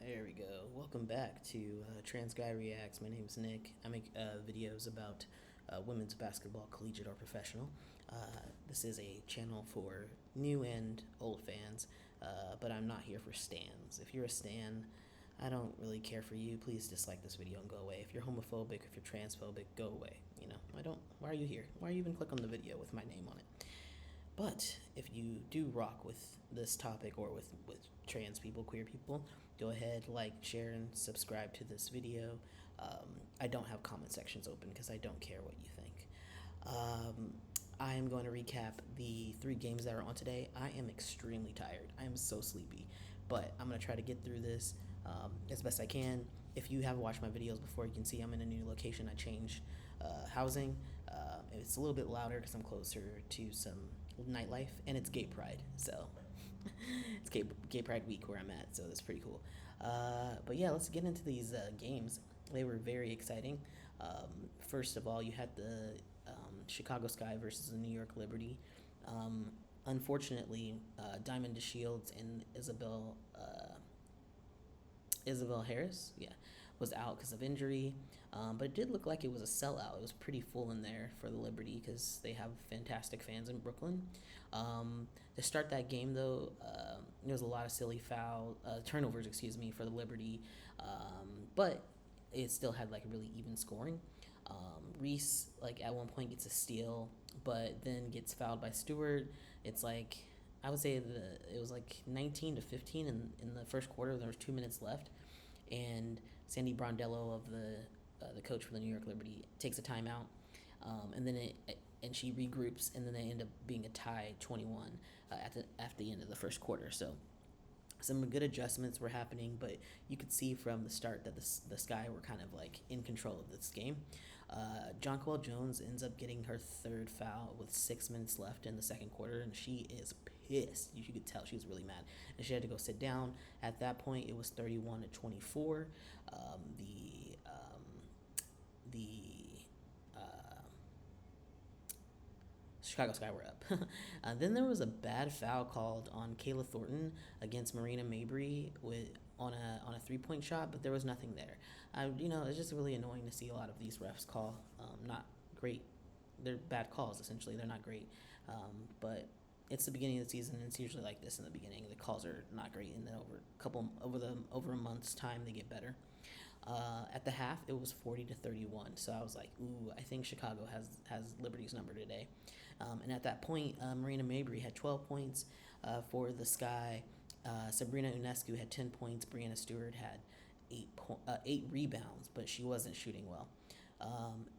There we go. Welcome back to Trans Guy Reacts. My name is Nick. I make videos about women's basketball, collegiate or professional. This is a channel for new and old fans, but I'm not here for stans. If you're a stan, I don't really care for you. Please dislike this video and go away. If you're homophobic, if you're transphobic, go away. I don't. Why are you here? Why are you even click on the video with my name on it? But if you do rock with this topic or with trans people, queer people, go ahead, like, share, and subscribe to this video. I don't have comment sections open because I don't care what you think. I am going to recap the 3 games that are on today. I am extremely tired. I am so sleepy, but I'm going to try to get through this as best I can. If you have watched my videos before, you can see I'm in a new location. I changed housing. It's a little bit louder because I'm closer to some nightlife, and it's gay pride, so it's gay pride week where I'm at, so that's pretty cool. But yeah, let's get into these games. They were very exciting. First of all, you had the Chicago Sky versus the New York Liberty. Unfortunately, Diamond DeShields and Isabel Harris, was out because of injury. But it did look like it was a sellout. It was pretty full in there for the Liberty because they have fantastic fans in Brooklyn. To start that game, though, there was a lot of silly turnovers, for the Liberty, but it still had like really even scoring. Reese, at one point, gets a steal, but then gets fouled by Stewart. It's like, I would say it was like 19-15 in the first quarter. There was 2 minutes left, and Sandy Brondello of the coach for the New York Liberty takes a timeout, and then she regroups, and then they end up being a tie 21 at the end of the first quarter. So some good adjustments were happening, but you could see from the start that the Sky were kind of like in control of this game. Jonquel Jones ends up getting her 3rd foul with 6 minutes left in the second quarter, and she is pissed. You could tell she was really mad, and she had to go sit down. At that point, it was 31-24. The Chicago Sky were up. Then there was a bad foul called on Kayla Thornton against Marina Mabry on a 3-point shot, but there was nothing there. It's just really annoying to see a lot of these refs call not great. They're bad calls, essentially. They're not great, but it's the beginning of the season, and it's usually like this in the beginning. The calls are not great, and then over a month's time, they get better. At the half, it was 40-31. So I was like, ooh, I think Chicago has Liberty's number today. And at that point, Marina Mabry had 12 points for the Sky. Sabrina Ionescu had 10 points. Brianna Stewart had 8 rebounds, but she wasn't shooting well.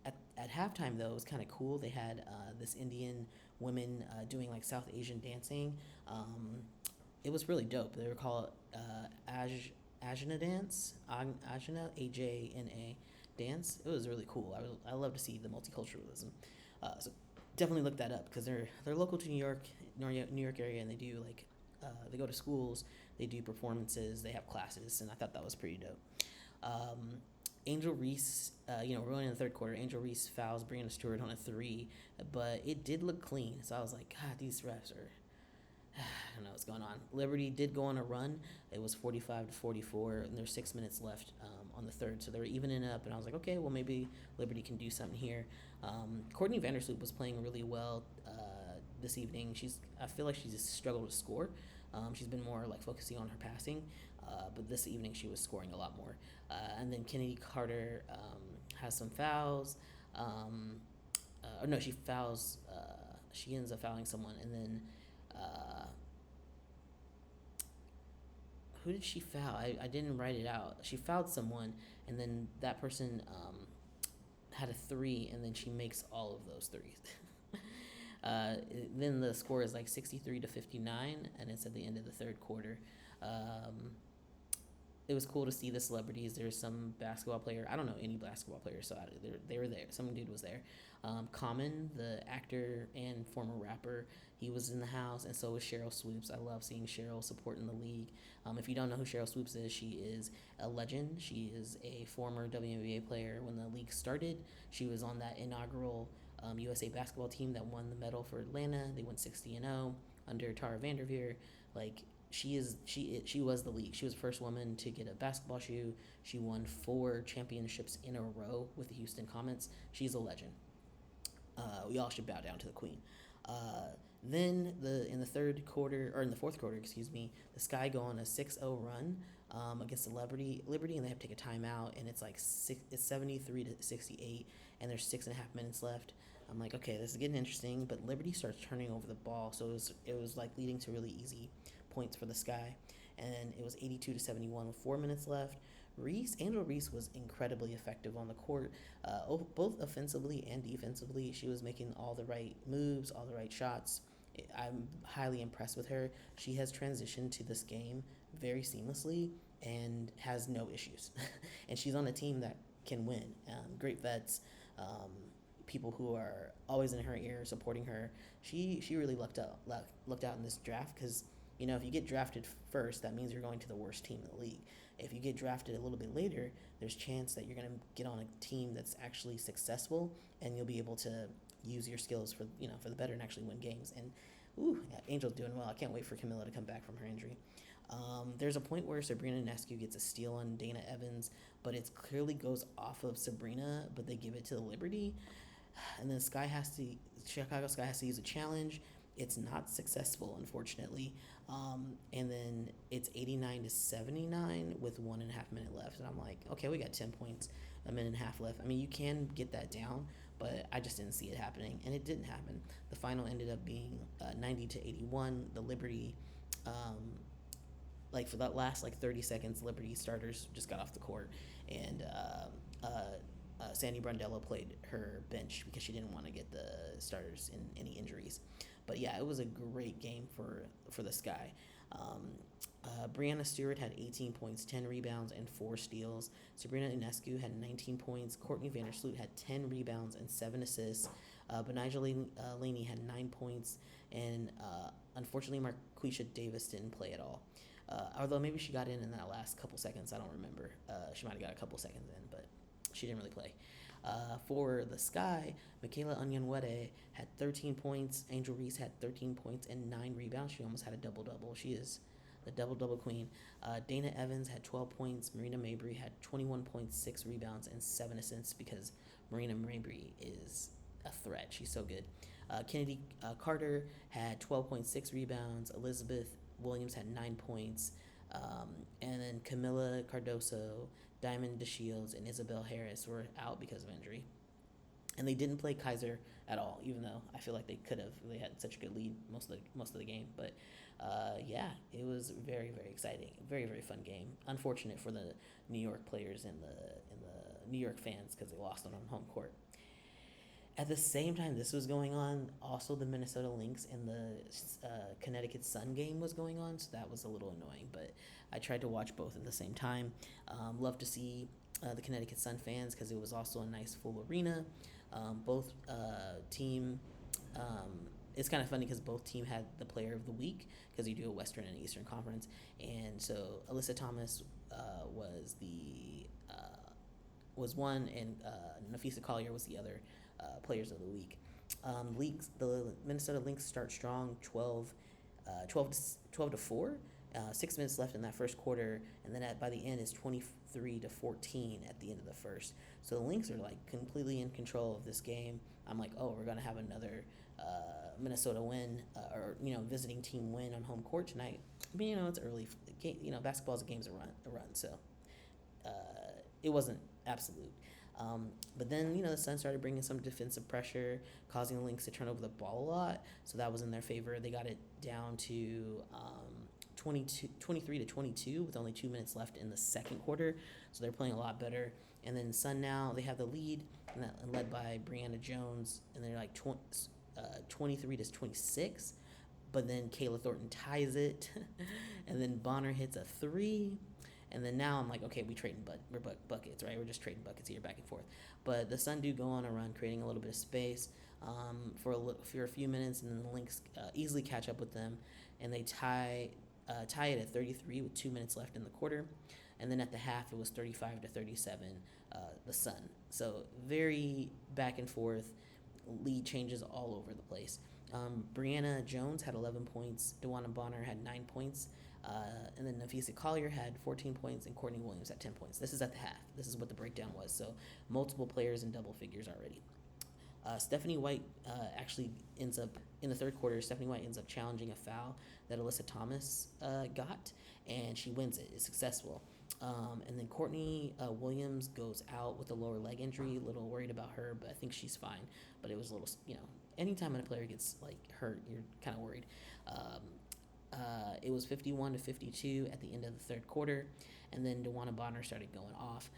At halftime, though, it was kind of cool. They had this Indian women doing like South Asian dancing. It was really dope. They were called Ajna dance, Ajna, AJNA dance. It was really cool. I love to see the multiculturalism. So definitely look that up because they're local to New York area, and they do they go to schools, they do performances, they have classes, and I thought that was pretty dope. Angel Reese, we're going in the third quarter. Angel Reese fouls Brianna Stewart on a 3, but it did look clean. So I was like, God, these refs are. I don't know what's going on. Liberty did go on a run. It was 45-44, and there's 6 minutes left on the third, so they were evening up. And I was like, okay, well maybe Liberty can do something here. Courtney Vandersloot was playing really well this evening. I feel like she's struggled to score. She's been more like focusing on her passing, but this evening she was scoring a lot more. And then Kennedy Carter has some fouls. She fouls. She ends up fouling someone, and then. Who did she foul? I didn't write it out. She fouled someone, and then that person had a 3, and then she makes all of those 3s. Then the score is like 63-59, and it's at the end of the third quarter. It was cool to see the celebrities. There's some basketball player. I don't know any basketball players, so they were there. Some dude was there. Common, the actor and former rapper, he was in the house, and so was Cheryl Swoops. I love seeing Cheryl supporting the league. If you don't know who Cheryl Swoops is, she is a legend. She is a former WNBA player. When the league started, she was on that inaugural USA basketball team that won the medal for Atlanta. They went 60-0 under Tara Vanderveer. she was the league. She was the first woman to get a basketball shoe. She won 4 championships in a row with the Houston Comets. She's a legend. We all should bow down to the queen. Then in the third quarter, or in the fourth quarter, excuse me, the Sky go on a 6-0 run against the Liberty, and they have to take a timeout, and it's 73 to 68, and there's 6.5 minutes left. I'm like, okay, this is getting interesting, but Liberty starts turning over the ball, so it was like leading to really easy points for the Sky, and it was 82 to 71 with 4 minutes left. Angel Reese was incredibly effective on the court, both offensively and defensively. She was making all the right moves, all the right shots. I'm highly impressed with her. She has transitioned to this game very seamlessly and has no issues. And she's on a team that can win. Great vets, people who are always in her ear supporting her. She really lucked out in this draft because if you get drafted first, that means you're going to the worst team in the league. If you get drafted a little bit later, there's a chance that you're going to get on a team that's actually successful, and you'll be able to use your skills for the better and actually win games. And Angel's doing well. I can't wait for Camilla to come back from her injury. There's a point where Sabrina Ionescu gets a steal on Dana Evans, but it clearly goes off of Sabrina, but they give it to the Liberty. And then Chicago Sky has to use a challenge. It's not successful, unfortunately. And then it's 89 to 79 with 1.5 minute left. And I'm like, okay, we got 10 points, a minute and a half left. I mean, you can get that down, but I just didn't see it happening. And it didn't happen. The final ended up being 90 to 81. The Liberty, for that last 30 seconds, Liberty starters just got off the court. And Sandy Brondello played her bench because she didn't want to get the starters in any injuries. But yeah, it was a great game for the Sky. Brianna Stewart had 18 points, 10 rebounds, and 4 steals. Sabrina Ionescu had 19 points. Courtney Vandersloot had 10 rebounds and 7 assists. Benigel Laney had 9 points. And unfortunately, Marquisha Davis didn't play at all. Although maybe she got in that last couple seconds. I don't remember. She might have got a couple seconds in, but she didn't really play. For the Sky, Michaela Onyenwere had 13 points. Angel Reese had 13 points and 9 rebounds. She almost had a double-double. She is the double-double queen. Dana Evans had 12 points. Marina Mabry had 21 points, 6 rebounds, and 7 assists because Marina Mabry is a threat. She's so good. Kennedy Carter had 12.6 rebounds. Elizabeth Williams had 9 points. And then Camila Cardoso, Diamond DeShields, and Isabel Harris were out because of injury. And they didn't play Kaiser at all, even though I feel like they could have. They had such a good lead most of the game. But yeah, it was very, very exciting. Very, very fun game. Unfortunate for the New York players and the New York fans because they lost on home court. At the same time this was going on, also the Minnesota Lynx and the Connecticut Sun game was going on, so that was a little annoying, but I tried to watch both at the same time. Love to see the Connecticut Sun fans because it was also a nice full arena. Both team, it's kind of funny because both team had the player of the week because you do a Western and Eastern Conference, and so Alyssa Thomas was one, and Nafisa Collier was the other players of the week. The Minnesota Lynx start strong, 12 to 4. 6 minutes left in that first quarter, and then by the end it's 23 to 14 at the end of the first. So the Lynx are completely in control of this game. I'm like, oh, we're gonna have another Minnesota win, or visiting team win on home court tonight. But it's early. Basketball is a game's a run. So it wasn't absolute. But then, the Suns started bringing some defensive pressure, causing the Lynx to turn over the ball a lot. So that was in their favor. They got it down to 23 to 22 with only 2 minutes left in the second quarter. So they're playing a lot better. And then Sun now, they have the lead, led by Brianna Jones, and they're 23 to 26. But then Kayla Thornton ties it, and then Bonner hits a 3. And then now I'm like, okay, we're buckets, right? We're just trading buckets here, back and forth. But the Sun do go on a run, creating a little bit of space for a few minutes, and then the Lynx easily catch up with them, and they tie it at 33 with 2 minutes left in the quarter. And then at the half, it was 35 to 37, the Sun. So very back and forth, lead changes all over the place. Brianna Jones had 11 points. DeWanna Bonner had 9 points. And then Nafisa Collier had 14 points and Courtney Williams had 10 points. This is at the half. This is what the breakdown was. So multiple players in double figures already. Stephanie White actually ends up, in the third quarter, Stephanie White ends up challenging a foul that Alyssa Thomas got, and she wins it. It's successful. And then Courtney Williams goes out with a lower leg injury. A little worried about her, but I think she's fine. But it was a little, anytime a player gets like hurt, you're kind of worried. It was 51-52 at the end of the third quarter, and then DeWanna Bonner started going off.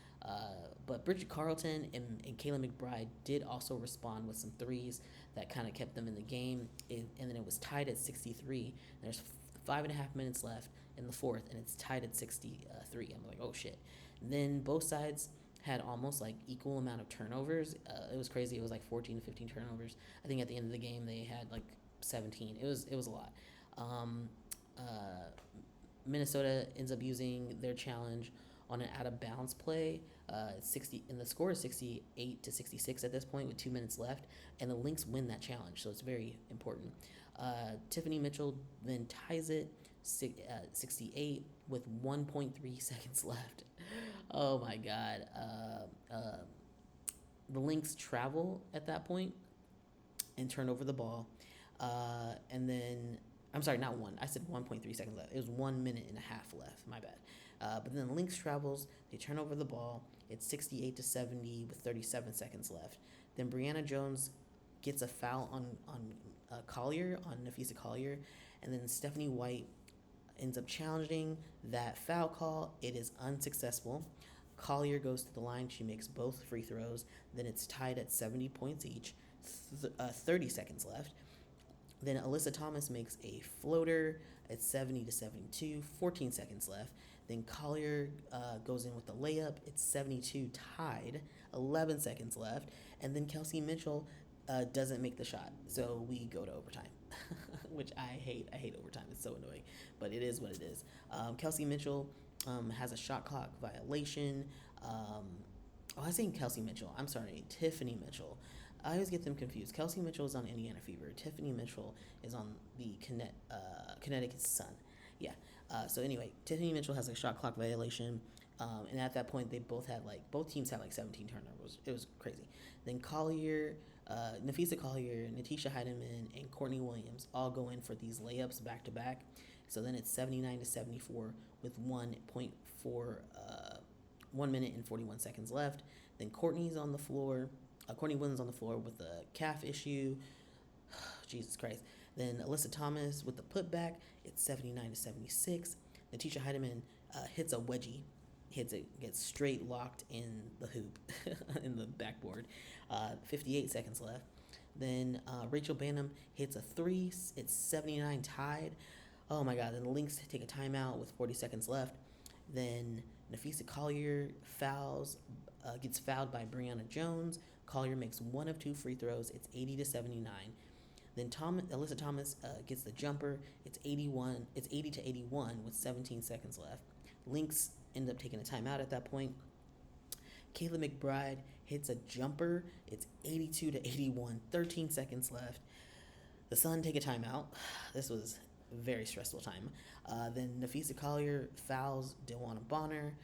But Bridget Carlton and Kayla McBride did also respond with some threes that kind of kept them in the game. And then it was tied at 63. There's 5.5 minutes left in the fourth, and it's tied at 63. I'm like, oh shit. And then both sides had almost like equal amount of turnovers. It was crazy. It was like 14 to 15 turnovers. I think at the end of the game they had like 17. It was a lot. Minnesota ends up using their challenge on an out of bounds play. 60 and the score is 68-66 at this point with 2 minutes left, and the Lynx win that challenge, so it's very important. Tiffany Mitchell then ties it 68 with 1.3 seconds left. Oh my god. The Lynx travel at that point and turn over the ball, and then I'm sorry, not one. I said 1.3 seconds left. It was 1 minute and a half left. My bad. But then the Lynx travels. They turn over the ball. It's 68-70 with 37 seconds left. Then Brianna Jones gets a foul on Collier, on Nafisa Collier, and then Stephanie White ends up challenging that foul call. It is unsuccessful. Collier goes to the line. She makes both free throws. Then it's tied at 70 points each. 30 seconds left. Then Alyssa Thomas makes a floater at 70-72, 14 seconds left. Then Collier goes in with the layup. It's 72 tied, 11 seconds left. And then Kelsey Mitchell doesn't make the shot. So we go to overtime, which I hate. I hate overtime. It's so annoying, but it is what it is. Kelsey Mitchell has a shot clock violation. I was saying Kelsey Mitchell. I'm sorry, Tiffany Mitchell. I always get them confused. Kelsey Mitchell is on Indiana Fever. Tiffany Mitchell is on the Connecticut Sun. Yeah. So anyway, Tiffany Mitchell has a shot clock violation, and at that point, both teams had like 17 turnovers. It was crazy. Then Collier, Nafisa Collier, Natisha Heidemann, and Courtney Williams all go in for these layups back to back. So then it's 79-74 with 1 minute and 41 seconds left. Then Courtney's on the floor. Courtney Williams on the floor with a calf issue. Jesus Christ. Then Alyssa Thomas with the putback. It's 79-76. Natisha Heidemann hits a wedgie. Hits it, gets straight locked in the hoop, in the backboard. 58 seconds left. Then Rachel Banham hits a three. It's 79 tied. Oh my God. Then the Lynx take a timeout with 40 seconds left. Then Nafisa Collier gets fouled by Brianna Jones. Collier makes one of two free throws. It's 80-79. Then Alyssa Thomas gets the jumper. It's 80-81 with 17 seconds left. Lynx end up taking a timeout at that point. Kayla McBride hits a jumper. It's 82-81, 13 seconds left. The Sun take a timeout. This was a very stressful time. Then Nafisa Collier fouls DeWanna Bonner.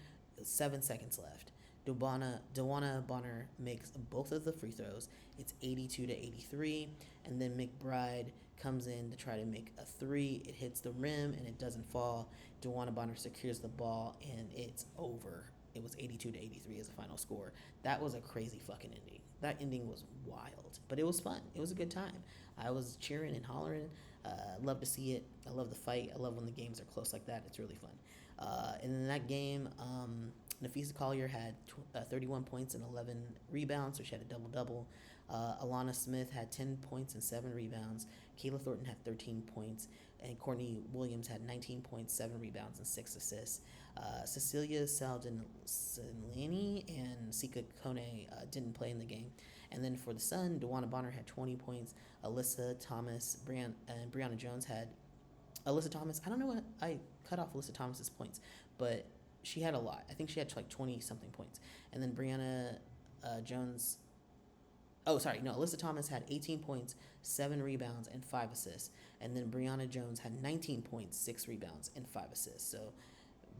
7 seconds left. DeWanna Bonner makes both of the free throws. It's 82-83, and then McBride comes in to try to make a three. It hits the rim and it doesn't fall. DeWanna Bonner secures the ball and it's over. It was 82-83 as a final score. That was a crazy fucking ending. That ending was wild, but it was fun. It was a good time. I was cheering and hollering. Love to see it. I love the fight. I love when the games are close like that. It's really fun. And in that game, Nafisa Collier had 31 points and 11 rebounds, so she had a double-double. Alana Smith had 10 points and 7 rebounds. Kayla Thornton had 13 points, and Courtney Williams had 19 points, 7 rebounds, and 6 assists. Cecilia Saldinlani and Sika Kone didn't play in the game. And then for the Sun, DeWanna Bonner had 20 points. Alyssa Thomas and Brianna Jones had... Alyssa Thomas, I don't know what... I cut off Alyssa Thomas's points, but she had a lot. I think she had like 20-something points. And then Brianna Jones... Oh, sorry, no. Alyssa Thomas had 18 points, 7 rebounds, and 5 assists, and then Brianna Jones had 19 points, 6 rebounds, and 5 assists. So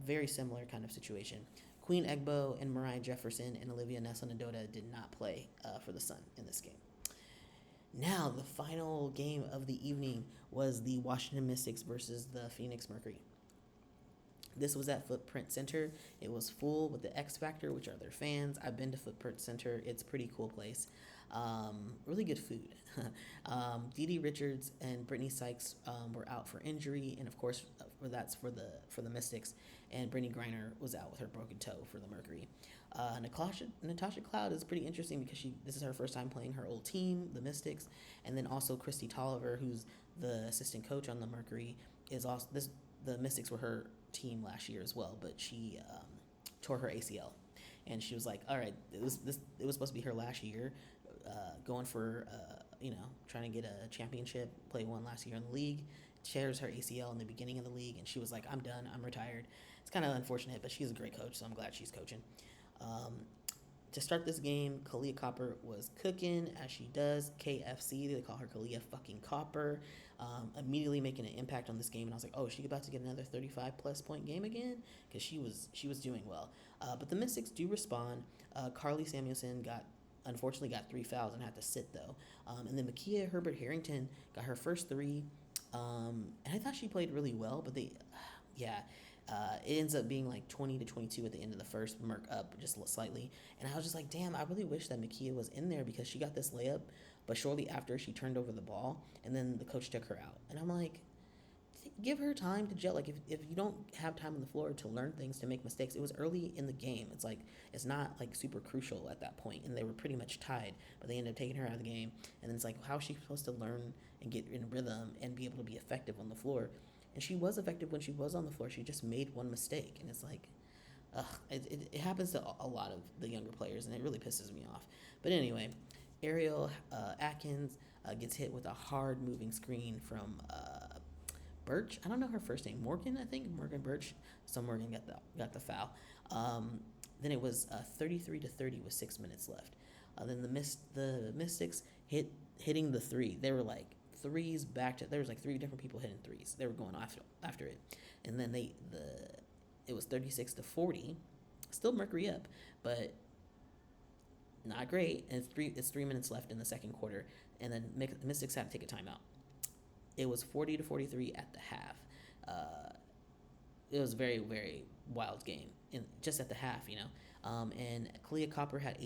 very similar kind of situation. Queen Egbo and Mariah Jefferson and Olivia Nessa-Nadota did not play for the Sun in this game. Now, the final game of the evening was the Washington Mystics versus the Phoenix Mercury. This was at Footprint Center. It was full with the X Factor, which are their fans. I've been to Footprint Center. It's a pretty cool place. Really good food. Dee Dee Richards and Brittany Sykes were out for injury, and of course, that's for the Mystics. And Brittany Griner was out with her broken toe for the Mercury. Natasha Cloud is pretty interesting because this is her first time playing her old team, the Mystics, and then also Christy Tolliver, who's the assistant coach on the Mercury, is also this. The Mystics were her team last year as well, but she tore her ACL, and she was like, "All right, it was supposed to be her last year, going for trying to get a championship. Played one last year in the league, tears her ACL in the beginning of the league, and she was like, I'm done, I'm retired. It's kind of unfortunate, but she's a great coach, so I'm glad she's coaching. To start this game, Kalia Copper was cooking, as she does. KFC, they call her Kalia fucking Copper. Immediately making an impact on this game, and I was like, oh, is she about to get another 35-plus point game again? Because she was doing well. But the Mystics do respond. Carly Samuelson unfortunately got 3 fouls and had to sit, though. And then Makia Herbert-Harrington got her first 3. And I thought she played really well, but it ends up being like 20-22 at the end of the first, Merc up just slightly. And I was just like, damn, I really wish that Makia was in there because she got this layup, but shortly after she turned over the ball, and then the coach took her out. And I'm like, give her time to gel. Like, if you don't have time on the floor to learn things, to make mistakes, it was early in the game. It's like, it's not like super crucial at that point, and they were pretty much tied, but they ended up taking her out of the game. And then it's like, how is she supposed to learn and get in rhythm and be able to be effective on the floor? And she was effective when she was on the floor. She just made one mistake, and it's like, it happens to a lot of the younger players, and it really pisses me off. But anyway, Ariel Atkins gets hit with a hard moving screen from Birch. I don't know her first name. Morgan, I think. Morgan Birch. So Morgan got the foul. Then it was 33-30 with 6 minutes left. Then the Mystics hitting the 3. They were like threes back to. There was like 3 different people hitting threes. They were going after it, and then it was 36-40. Still Mercury up, but not great. And it's 3 minutes left in the second quarter, and then Mystics had to take a timeout. It was 40-43 at the half. It was a very, very wild game, just at the half, and Kalia Copper had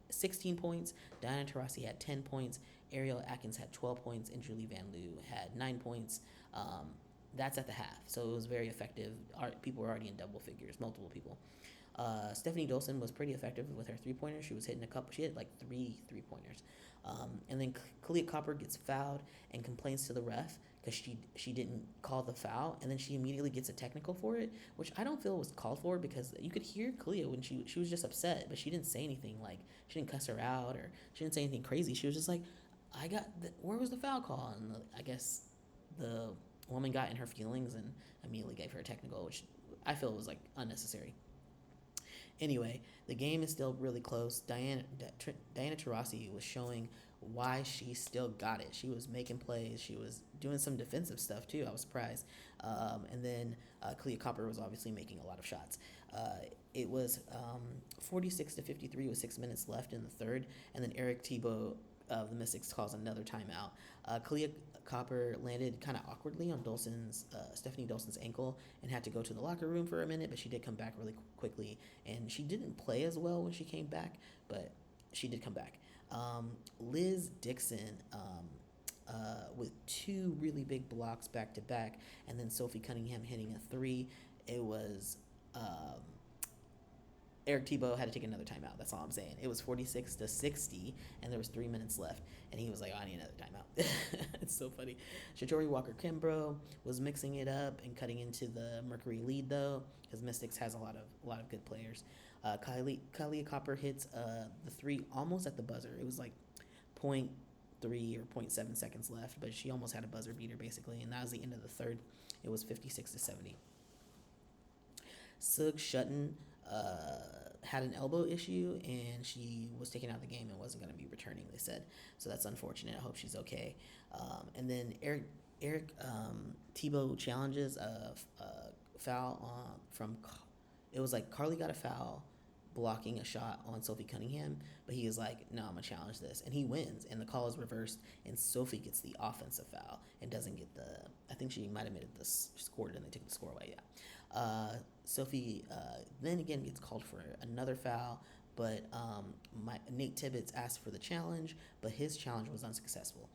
16 points. Diana Taurasi had 10 points. Ariel Atkins had 12 points, and Julie Van Loo had 9 points. That's at the half, so it was very effective. People were already in double figures, multiple people. Stephanie Dolson was pretty effective with her three-pointers. She was hitting a couple. She hit like 3 three-pointers. And then Kalia Copper gets fouled and complains to the ref because she didn't call the foul, and then she immediately gets a technical for it, which I don't feel was called for, because you could hear Kalia when she was just upset, but she didn't say anything. Like, she didn't cuss her out, or she didn't say anything crazy. She was just like, where was the foul call? And I guess the woman got in her feelings and immediately gave her a technical, which I feel was like unnecessary. Anyway, the game is still really close. Diana Taurasi was showing why she still got it. She was making plays. She was doing some defensive stuff too. I was surprised. And then Kalia Copper was obviously making a lot of shots. It was 46-53 with 6 minutes left in the third, and then Eric Thibault of the Mystics calls another timeout. Kalia Copper landed kind of awkwardly on Stephanie Dolson's ankle and had to go to the locker room for a minute, but she did come back really quickly, and she didn't play as well when she came back, but she did come back. Liz Dixon with 2 really big blocks back to back, and then Sophie Cunningham hitting a 3. It was Eric Thibault had to take another timeout. That's all I'm saying. It was 46-60, and there was 3 minutes left, and he was like, I need another timeout. It's so funny. Shatori Walker-Kimbrough was mixing it up and cutting into the Mercury lead, though, because Mystics has a lot of good players. Kalia Copper hits the 3 almost at the buzzer. It was like 0.3 or 0.7 seconds left, but she almost had a buzzer beater, basically, and that was the end of the third. It was 56-70. Sug Shutton had an elbow issue, and she was taken out of the game and wasn't going to be returning, they said. So that's unfortunate. I hope she's okay. And then Eric Tebow challenges a foul from, it was like Carly got a foul blocking a shot on Sophie Cunningham, but he is like, no, I'm gonna challenge this, and he wins, and the call is reversed, and Sophie gets the offensive foul and doesn't get the. I think she might have made it the score, and they took the score away. Yeah, Sophie then again gets called for another foul, but Nate Tibbetts asked for the challenge, but his challenge was unsuccessful,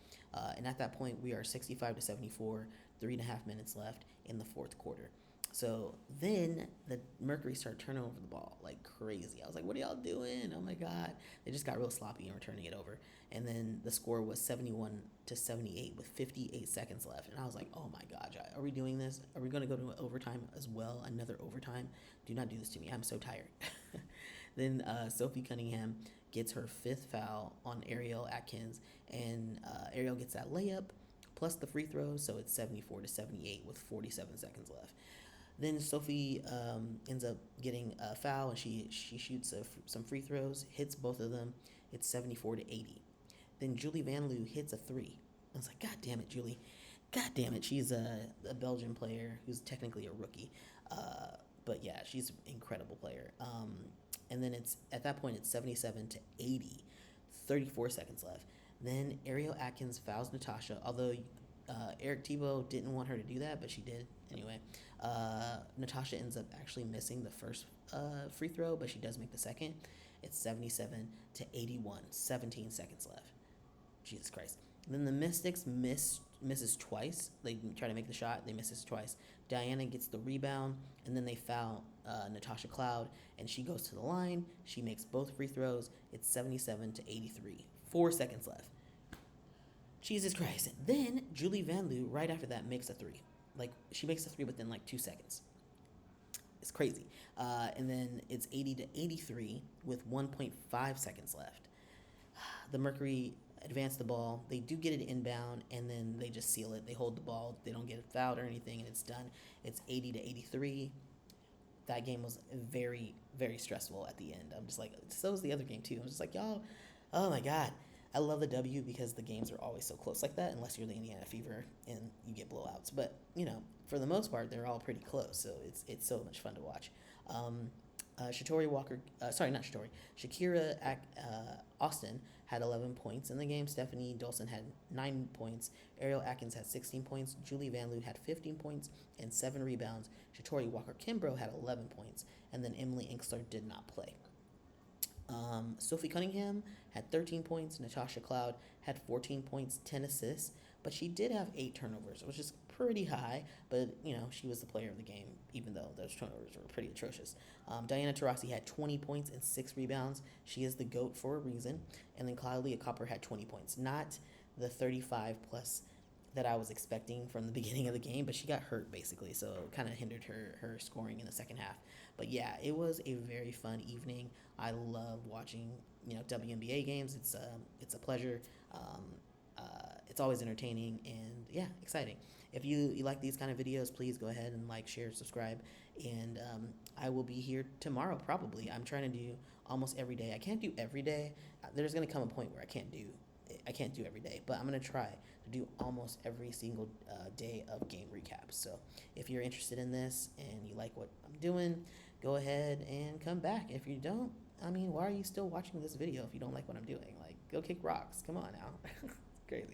and at that point we are 65-74, 3.5 minutes left in the fourth quarter. So then the Mercury started turning over the ball like crazy. I was like, what are y'all doing? Oh my God. They just got real sloppy and were turning it over. And then the score was 71-78 with 58 seconds left. And I was like, oh my God, are we doing this? Are we going to go to overtime as well? Another overtime? Do not do this to me. I'm so tired. Then Sophie Cunningham gets her fifth foul on Ariel Atkins. And Ariel gets that layup plus the free throw. So it's 74-78 with 47 seconds left. Then Sophie ends up getting a foul, and she shoots some free throws, hits both of them. It's 74-80. Then Julie Van Loo hits a three. I was like, God damn it, Julie. God damn it. She's a Belgian player who's technically a rookie. But yeah, she's an incredible player. And then at that point, it's 77-80, 34 seconds left. Then Ariel Atkins fouls Natasha, although Eric Tebow didn't want her to do that, but she did anyway. Natasha ends up actually missing the first free throw, but she does make the second. It's 77-81, 17 seconds left. Jesus Christ. Then the Mystics misses twice. They try to make the shot. They misses twice. Diana gets the rebound, and then they foul Natasha Cloud, and she goes to the line. She makes both free throws. It's 77-83. 4 seconds left. Jesus Christ. Then Julie Van Loo, right after that, makes a three. Like, she makes a three within like 2 seconds. It's crazy. And then it's 80-83 with 1.5 seconds left. The Mercury advance the ball. They do get it inbound, and then they just seal it. They hold the ball. They don't get fouled or anything, and it's done. It's 80-83. That game was very, very stressful at the end. I'm just like, so was the other game too. I'm just like, y'all, oh my God. I love the W because the games are always so close like that, unless you're the Indiana Fever and you get blowouts. But, for the most part, they're all pretty close, so it's so much fun to watch. Shatori Walker, Shakira Austin had 11 points in the game. Stephanie Dolson had 9 points. Ariel Atkins had 16 points. Julie Van Loo had 15 points and 7 rebounds. Shatori Walker Kimbrough had 11 points. And then Emily Inkster did not play. Sophie Cunningham had 13 points. Natasha Cloud had 14 points, 10 assists. But she did have 8 turnovers, which is pretty high. But, she was the player of the game, even though those turnovers were pretty atrocious. Diana Taurasi had 20 points and 6 rebounds. She is the GOAT for a reason. And then Claudia Copper had 20 points. Not the 35 plus that I was expecting from the beginning of the game, but she got hurt basically, so it kind of hindered her scoring in the second half. But yeah, it was a very fun evening. I love watching WNBA games. It's a pleasure. It's always entertaining and yeah, exciting. If you like these kind of videos, please go ahead and like, share, subscribe, and I will be here tomorrow probably. I'm trying to do almost every day. I can't do every day. There's gonna come a point where I can't do every day, but I'm gonna try to do almost every single day of game recaps. So if you're interested in this and you like what I'm doing, go ahead and come back. If you don't, why are you still watching this video if you don't like what I'm doing? Like, go kick rocks. Come on now.